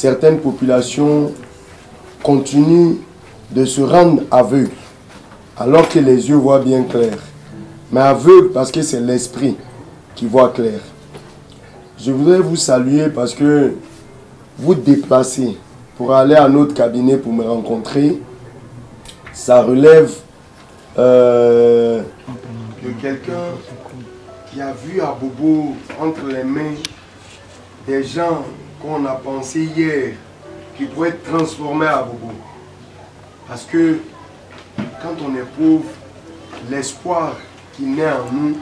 certaines populations continuent de se rendre aveugles, alors que les yeux voient bien clair. Mais aveugles parce que c'est l'esprit qui voit clair. Je voudrais vous saluer parce que vous déplacez pour aller à notre cabinet pour me rencontrer. Ça relève de quelqu'un qui a vu à Bobo entre les mains des gens qu'on a pensé hier qui pourraient être transformés à Bobo. Parce que quand on est pauvre, l'espoir qui naît en nous,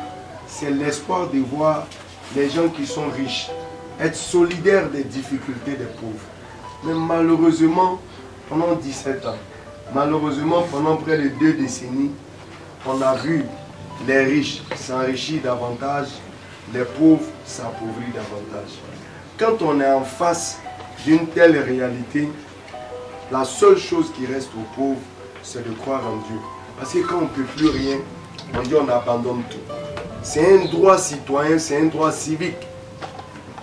c'est l'espoir de voir les gens qui sont riches être solidaires des difficultés des pauvres. Mais malheureusement, pendant 17 ans, malheureusement pendant près de 2 décennies, on a vu les riches s'enrichir davantage, les pauvres s'appauvrir davantage. Quand on est en face d'une telle réalité, la seule chose qui reste aux pauvres, c'est de croire en Dieu. Parce que quand on ne peut plus rien, on dit on abandonne tout. C'est un droit citoyen, c'est un droit civique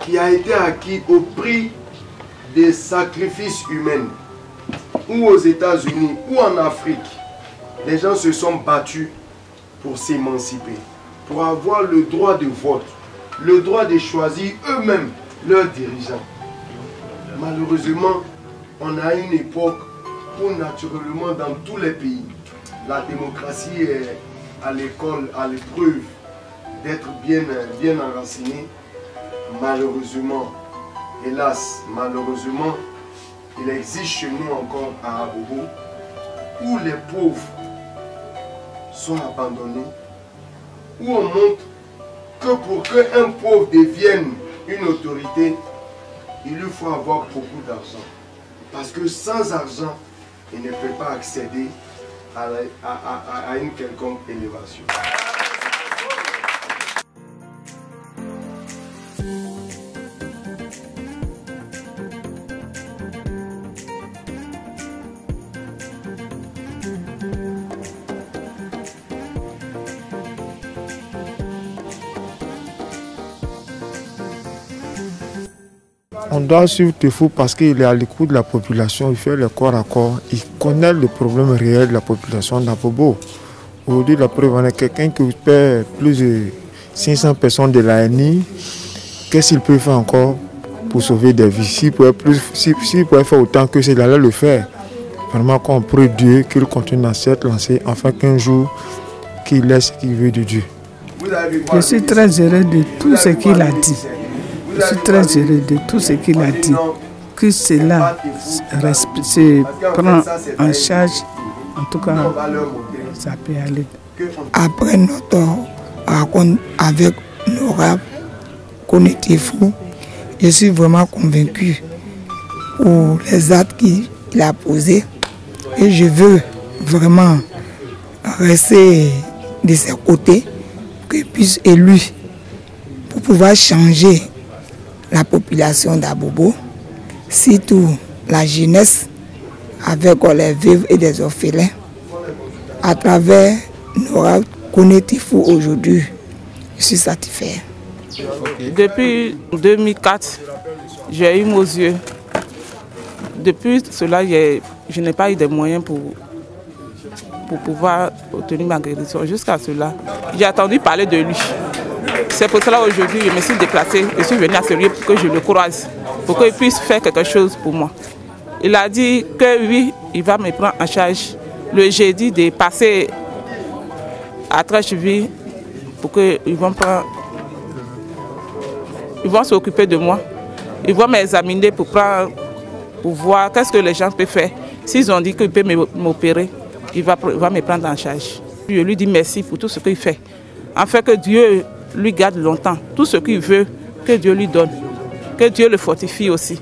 qui a été acquis au prix des sacrifices humains. Ou aux États-Unis, ou en Afrique, les gens se sont battus pour s'émanciper, pour avoir le droit de vote, le droit de choisir eux-mêmes leurs dirigeants. Malheureusement, on a une époque où naturellement dans tous les pays, la démocratie est à l'école, à l'épreuve d'être bien enracinée. Malheureusement, hélas, malheureusement, il existe chez nous encore à Abobo où les pauvres sont abandonnés, où on montre que pour qu'un pauvre devienne une autorité, il lui faut avoir beaucoup d'argent. Parce que sans argent, il ne peut pas accéder à une quelconque élévation. On doit suivre Tefou parce qu'il est à l'écoute de la population, il fait le corps à corps, il connaît le problème réel de la population d'Abobo. Aujourd'hui, la preuve, on a quelqu'un qui paie plus de 500 personnes de l'ANI. Qu'est-ce qu'il peut faire encore pour sauver des vies? S'il pouvait faire autant que c'est d'aller le faire, vraiment qu'on prie Dieu qu'il continue dans cette lancée, afin qu'un jour, qu'il laisse ce qu'il veut de Dieu. Je suis très heureux de tout ce qu'il a dit. Je suis très heureux de tout ce qu'il a dit. Que cela se prend en charge, en tout cas, ça peut aller. Après notre rencontre avec l'honorable Koné Tefou, je suis vraiment convaincu pour les actes qu'il a posés. Et je veux vraiment rester de ses côtés, qu'il puisse élu pour pouvoir changer la population d'Abobo, surtout la jeunesse, avec les veuves et des orphelins, à travers l'honorable Koné Tefou aujourd'hui. Je suis satisfait. Depuis 2004, j'ai eu mes yeux. Depuis cela, je n'ai pas eu de moyens pour pouvoir obtenir ma guérison. Jusqu'à cela, j'ai attendu parler de lui. C'est pour cela aujourd'hui je me suis déplacée, je suis venue à ce lieu pour que je le croise, pour qu'il puisse faire quelque chose pour moi. Il a dit que oui, il va me prendre en charge le jeudi de passer à Trècheville pour qu'ils vont s'occuper de moi. Ils vont m'examiner pour voir qu'est-ce que les gens peuvent faire. S'ils ont dit qu'il peut m'opérer, il va me prendre en charge. Je lui dis merci pour tout ce qu'il fait, afin que Dieu lui garde longtemps. Tout ce qu'il veut, que Dieu lui donne. Que Dieu le fortifie aussi.